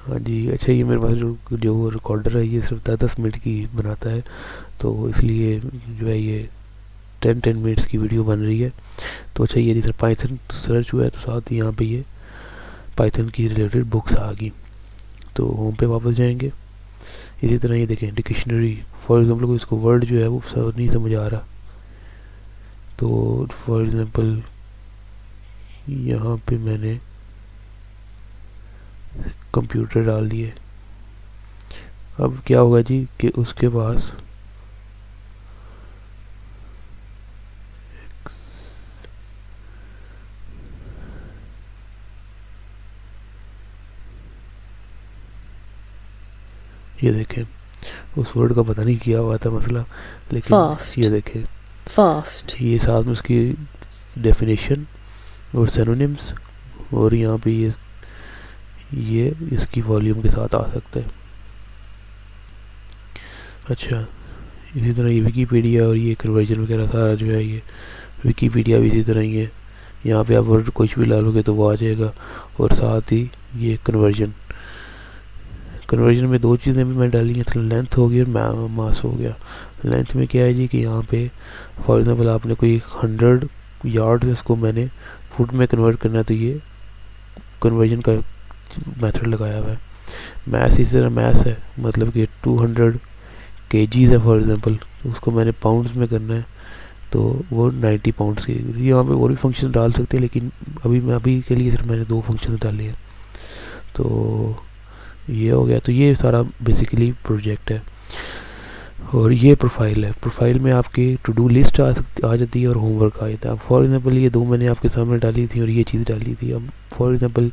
हाँ जी, अच्छा ये मेरे पास जो जो रिकॉर्डर है ये सिर्फ 10 10 मिनट की बनाता है, तो इसलिए जो है ये 10 10 मिनट्स की वीडियो बन रही है। तो अच्छा ये सर पाइथन सर्च हुआ है तो साथ ही यहाँ पे ये पाइथन की रिलेटेड बुक्स आ गई। तो होम पे वापस जाएंगे। इसी तरह ये देखें डिक्शनरी, फॉर एग्जांपल कोई इसको वर्ड जो है वो नहीं समझ आ रहा, तो फॉर एग्जांपल यहाँ पे मैंने कंप्यूटर डाल दिए। अब क्या होगा जी कि उसके पास ये देखें उस वर्ड का पता नहीं किया हुआ था मसला, लेकिन ये fast, देखें fast, ये साथ में उसकी डेफिनेशन और सिनोनिम्स, और यहाँ पे ये इसकी वॉल्यूम के साथ आ सकता है। अच्छा इसी तरह ये विकीपीडिया और ये कन्वर्जन वगैरह सारा जो है ये विकीपीडिया भी इसी तरह ही है। यहाँ पे आप वर्ड कुछ भी डालोगे तो वो आ जाएगा। और साथ ही ये कन्वर्जन, कन्वर्जन में दो चीज़ें भी मैं डाली हैं, तो लेंथ हो गई और मास हो गया। लेंथ में क्या है जी कि यहाँ पे फॉर एग्जांपल आपने कोई 100 यार्ड इसको मैंने फुट में कन्वर्ट करना है, तो ये कन्वर्जन का मेथड लगाया हुआ है। मैस इसी तरह मैस है, मतलब कि 200 kgs है फॉर एग्जांपल, उसको मैंने पाउंड्स में करना है, तो वो 90 पाउंड्स की। यहाँ पे और भी फंक्शन डाल सकते हैं, लेकिन अभी के लिए सिर्फ मैंने दो फंक्शन डाले हैं। तो ये हो गया। तो ये सारा बेसिकली प्रोजेक्ट है। और ये प्रोफाइल है, प्रोफाइल में आपकी टू डू लिस्ट आ जाती है और होमवर्क आ जाता है। अब फॉर एग्जांपल ये दो मैंने आपके सामने डाली थी और ये चीज़ डाली थी। अब फॉर एग्जांपल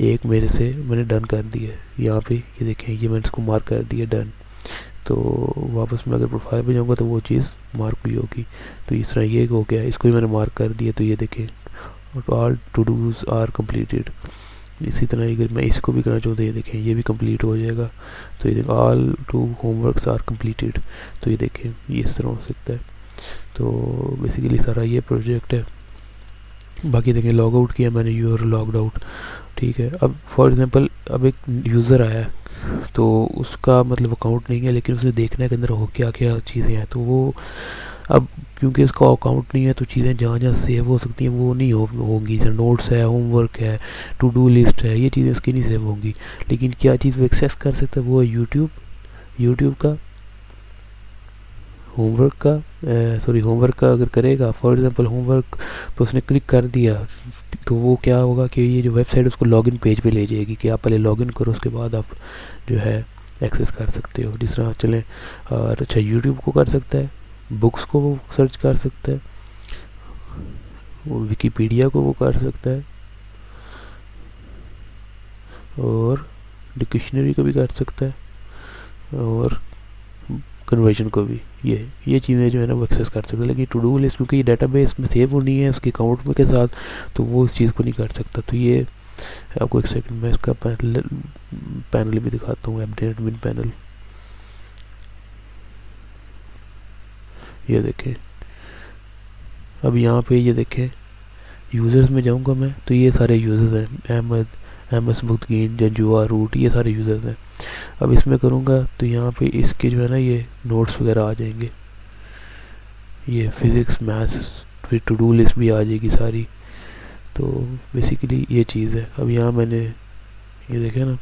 एक मेरे से मैंने डन कर दी है, यहाँ पे ये देखें ये मैंने इसको मार्क कर दिया डन। तो वापस मैं अगर प्रोफाइल पे जाऊँगा तो वो चीज़ मार्क हुई होगी। तो इस तरह ये हो गया, इसको भी मैंने मार्क कर दिया, तो ये देखें all to dos are completed. इसी तरह अगर मैं इसको भी करना चाहूँ तो ये देखें ये भी कंप्लीट हो जाएगा। तो ये देखें all two homeworks are completed, तो ये देखें ये इस तरह हो सकता है। तो बेसिकली सारा ये प्रोजेक्ट है। बाकी देखें लॉग आउट किया मैंने, यूर लॉग्ड आउट, ठीक है। अब फॉर एग्जांपल अब एक यूज़र आया है, तो उसका मतलब अकाउंट नहीं है, लेकिन उसने देखना है कि अंदर हो क्या क्या चीज़ें हैं, तो वो अब क्योंकि इसका अकाउंट नहीं है तो चीज़ें जहाँ जहाँ सेव हो सकती हैं वो नहीं होंगी। जैसे नोट्स है, होमवर्क है, टू डू लिस्ट है, ये चीज़ें इसकी नहीं सेव होंगी। लेकिन क्या चीज़ वो एक्सेस कर सकता है, वो है यूट्यूब। यूट्यूब का होमवर्क का सॉरी होमवर्क का अगर करेगा फॉर एग्जांपल होमवर्क तो उसने क्लिक कर दिया, तो वो क्या होगा कि ये जो वेबसाइट उसको लॉगिन पेज पे ले जाएगी कि आप पहले लॉगिन करो, उसके बाद आप जो है एक्सेस कर सकते हो। जिस तरह चलें, और अच्छा यूट्यूब को कर सकता है, बुक्स को वो सर्च कर सकता है, वो विकीपीडिया को वो कर सकता है, और डिक्शनरी को भी कर सकता है, और कन्वर्जन को भी। ये चीज़ें जो है ना वो एक्सेस कर सकते हैं। लेकिन टू डू लिस्ट क्योंकि ये डाटाबेस में सेव होनी है उसके अकाउंट में के साथ, तो वो इस चीज़ को नहीं कर सकता। तो ये आपको एक सेकंड में इसका पैनल भी दिखाता हूँ, एडमिन पैनल। ये देखें अब यहाँ पे ये देखें यूज़र्स में जाऊँगा मैं तो ये सारे यूज़र्स हैं, Ahmad, M S Muddin, Janjua, root, ये सारे यूज़र्स हैं। अब इसमें करूँगा तो यहाँ पे इसके जो है ना ये नोट्स वगैरह आ जाएंगे, ये फिज़िक्स मैथ्स, फिर टू डू लिस्ट भी आ जाएगी सारी। तो बेसिकली ये चीज़ है। अब यहाँ मैंने ये देखें ना,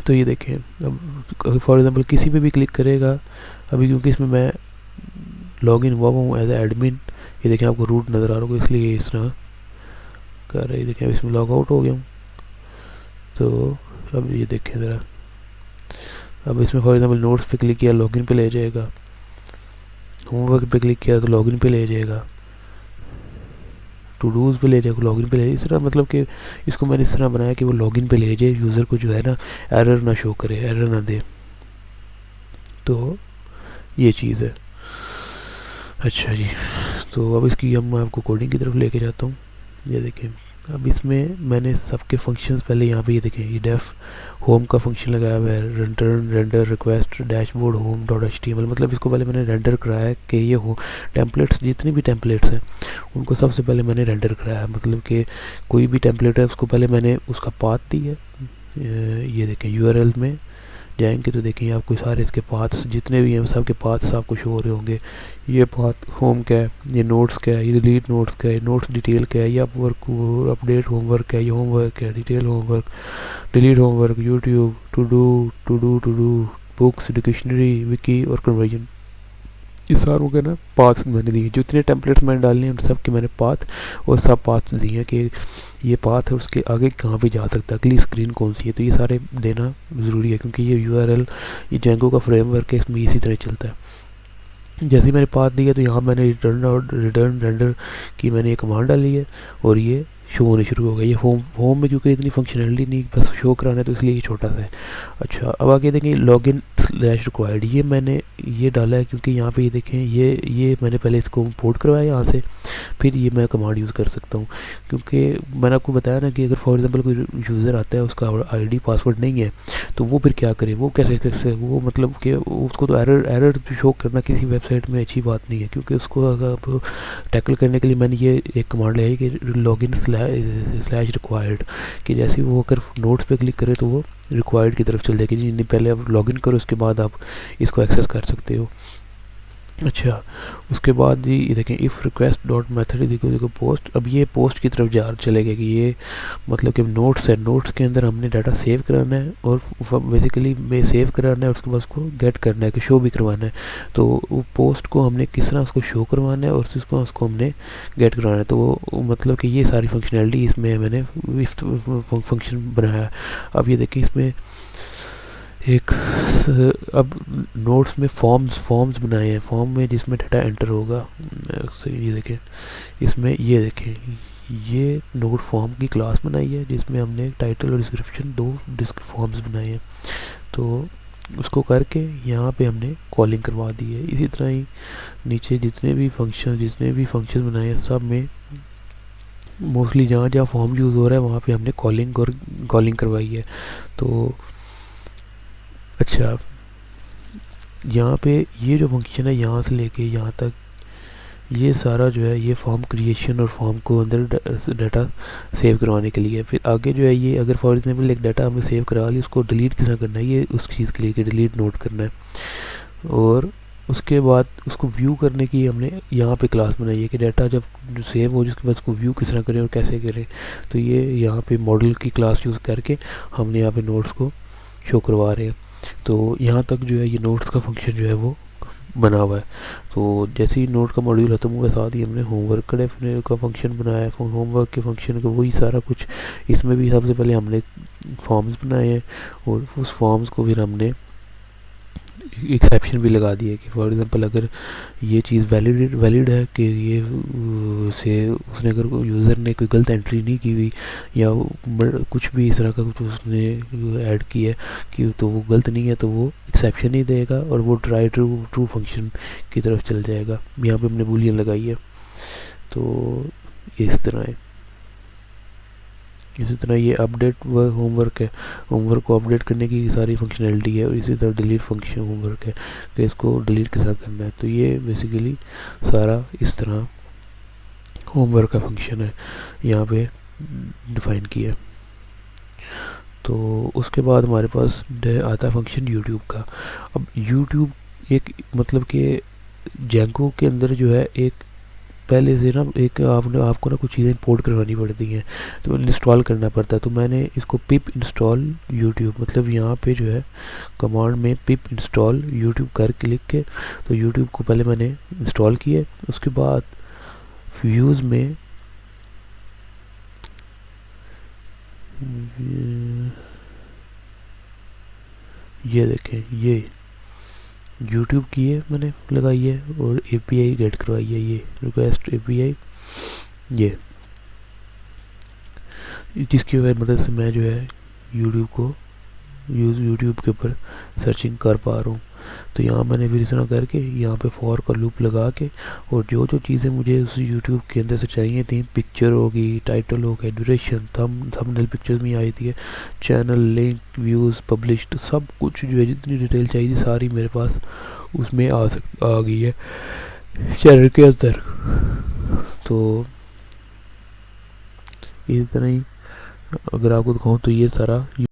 तो ये देखें अब फॉर एग्जांपल किसी पे भी क्लिक करेगा, अभी क्योंकि इसमें मैं लॉग इन हुआ हूँ एज ए एडमिन, ये देखें आपको रूट नज़र आ रहा होगा इसलिए इस तरह कर रहे हैं। देखें अब इसमें लॉग आउट हो गया हूँ, तो अब ये देखें ज़रा, अब इसमें फॉर एग्जांपल नोट्स पे क्लिक किया लॉगिन पे ले जाएगा, होमवर्क पे क्लिक किया तो लॉगिन पे ले जाएगा, टू डूज़ पे ले जाएगा लॉगिन पे ले जाए। इस तरह मतलब कि इसको मैंने इस तरह बनाया कि वो लॉगिन पे ले जाए, यूज़र को जो है ना एरर ना शो करे, एरर ना दे। तो ये चीज़ है। अच्छा जी, तो अब इसकी हम आपको कोडिंग की तरफ लेके जाता हूँ। ये देखें अब इसमें मैंने सबके फंक्शंस पहले यहाँ पे ये देखें ये डेफ होम का फंक्शन लगाया हुआ है, return render request dashboard home dot HTML, मतलब इसको पहले मैंने रेंडर कराया है कि ये हो टेम्पलेट्स जितनी भी टेम्पलेट्स हैं उनको सबसे पहले मैंने रेंडर कराया है। मतलब कि कोई भी टेम्पलेट है उसको पहले मैंने उसका पाथ दी है, ये देखें यूआरएल में जाएंगे तो देखें आपको सारे इसके पाथ्स जितने भी हैं सब के पाथ्स आपको शो हो रहे होंगे। ये पाथ होम का है, ये नोट्स का है, ये डिलीट नोट्स का है, नोट्स डिटेल का है, ये अपवर्क अपडेट होमवर्क है, ये होमवर्क है, detail homework, delete homework, YouTube, to do books, dictionary, wiki और कन्वर्जन। इस सारों के ना पाथ मैंने दिए, जितने टेम्पलेट्स मैंने डालने हैं उन सब के मैंने पाथ और सब पाथ दिए हैं कि ये पाथ है उसके आगे कहाँ पे जा सकता है, अगली स्क्रीन कौन सी है। तो ये सारे देना ज़रूरी है क्योंकि ये यूआरएल ये जेंगो का फ्रेमवर्क है, इसमें इसी तरह चलता है। जैसे ही मैंने पाथ दिया तो यहाँ मैंने रिटर्न रेंडर की मैंने एक कमांड डाली है और ये शो होने शुरू हो गया। ये होम में क्योंकि इतनी फंक्शनलिटी नहीं बस शो कराना है तो इसलिए ये छोटा सा है। अच्छा अब आगे देखें लॉगिन स्लैश रिक्वायर्ड, ये मैंने ये डाला है क्योंकि यहाँ पे ये देखें ये मैंने पहले इसको इंपोर्ट करवाया यहाँ से, फिर ये मैं कमांड यूज़ कर सकता हूँ। क्योंकि मैंने आपको बताया ना कि अगर फॉर एग्जांपल कोई यूज़र आता है उसका आईडी पासवर्ड नहीं है तो वो फिर क्या करे, वो कैसे वो मतलब कि उसको तो एरर शो करना किसी वेबसाइट में अच्छी बात नहीं है। क्योंकि उसको अगर टैकल करने के लिए मैंने ये एक कमांड लाई है कि लॉगिन स्लैश रिक्वायर्ड, कि जैसे वो अगर नोट्स पे क्लिक करे तो वो रिक्वायर्ड की तरफ चल जाएगी। जी पहले आप लॉगिन करो उसके बाद आप इसको एक्सेस कर सकते हो। अच्छा उसके बाद जी ये देखें इफ़ रिक्वेस्ट डॉट मेथड देखो पोस्ट, अब ये पोस्ट की तरफ जा चलेगा कि ये मतलब कि नोट्स है, नोट्स के अंदर हमने डाटा सेव कराना है और बेसिकली में सेव कराना है, उसके बाद उसको गेट करना है कि शो भी करवाना है। तो वो पोस्ट को हमने किस तरह उसको शो करवाना है और उसको हमने गेट करवाना है। तो वो मतलब कि ये सारी फंक्शनैलिटी इसमें मैंने फंक्शन बनाया है। अब ये देखें इसमें एक अब नोट्स में फॉर्म्स बनाए हैं, फॉर्म में जिसमें डाटा एंटर होगा। ये देखें इसमें ये देखें ये नोट फॉर्म की क्लास बनाई है जिसमें हमने टाइटल और डिस्क्रिप्शन दो फॉर्म्स बनाए हैं। तो उसको करके यहाँ पे हमने कॉलिंग करवा दी है। इसी तरह ही नीचे जितने भी फंक्शन बनाए हैं सब में मोस्टली जहाँ जहाँ फॉर्म यूज़ हो रहा है वहाँ पे हमने कॉलिंग करवाई है। तो अच्छा यहाँ पे ये जो फंक्शन है यहाँ से लेके यहाँ तक ये सारा जो है ये फॉर्म क्रिएशन और फॉर्म को अंदर डाटा सेव करवाने के लिए। फिर आगे जो है ये अगर फॉर एग्जांपल एक डाटा हमें सेव करा ली उसको डिलीट किस करना है, ये उस चीज़ के लिए कि डिलीट नोट करना है। और उसके बाद उसको व्यू करने की हमने यहाँ पे क्लास बनाई है कि डाटा जब सेव हो जिसके बाद उसको व्यू किस तरह करें और कैसे करें। तो ये यहाँ पे मॉडल की क्लास यूज़ करके हमने यहाँ पे नोट्स को शो करवा रहे हैं। तो यहाँ तक जो है ये नोट्स का फंक्शन जो है वो बना हुआ है। तो जैसे ही नोट का मॉड्यूल खत्म हुआ साथ ही हमने होमवर्क का फंक्शन बनाया है। होमवर्क के फंक्शन का वही सारा कुछ इसमें भी सबसे पहले हमने फॉर्म्स बनाए हैं और उस फॉर्म्स को फिर हमने एक्सेप्शन भी लगा दिए कि फॉर एग्जांपल अगर ये चीज़ वैलिड है कि ये से उसने अगर यूज़र ने कोई गलत एंट्री नहीं की हुई या कुछ भी इस तरह का कुछ उसने ऐड किया है कि तो वो गलत नहीं है तो वो एक्सेप्शन ही देगा और वो ट्रू फंक्शन की तरफ चल जाएगा। यहाँ पे हमने बूलियन लगाई है। तो इस तरह है। इसी तरह ये अपडेट होमवर्क है, होमवर्क को अपडेट करने की सारी फंक्शनैलिटी है। और इसी तरह डिलीट फंक्शन होमवर्क है कि इसको डिलीट कैसा करना है। तो ये बेसिकली सारा इस तरह होमवर्क का फंक्शन है यहाँ पे डिफाइन किया। तो उसके बाद हमारे पास आता है फंक्शन यूट्यूब का। अब यूट्यूब एक मतलब कि जेंगो के अंदर जो है एक पहले से ना एक आपको ना कुछ चीज़ें इंपोर्ट करवानी पड़ती हैं तो इंस्टॉल करना पड़ता है। तो मैंने इसको पिप इंस्टॉल यूट्यूब मतलब यहाँ पे जो है कमांड में पिप इंस्टॉल यूट्यूब कर क्लिक के तो यूट्यूब को पहले मैंने इंस्टॉल किया। उसके बाद व्यूज़ में ये देखें ये यूट्यूब की है मैंने लगाई है और एपीआई गेट करवाई है, ये रिक्वेस्ट एपीआई ये जिसकी मदद से मैं जो है यूट्यूब के ऊपर सर्चिंग कर पा रहा हूँ। तो यहाँ मैंने फिर इस तरह करके यहाँ पे फॉर का लूप लगा के और जो चीज़ें मुझे उस यूट्यूब के अंदर से चाहिए थी, पिक्चर होगी, टाइटल हो गया, ड्यूरेशन, थंबनेल पिक्चर्स में आई थी, चैनल लिंक, व्यूज़, पब्लिश्ड, सब कुछ जो है जितनी डिटेल चाहिए थी सारी मेरे पास उसमें आ गई है चैनल के अंदर। तो इस तरह ही अगर आपको दिखाऊँ तो ये सारा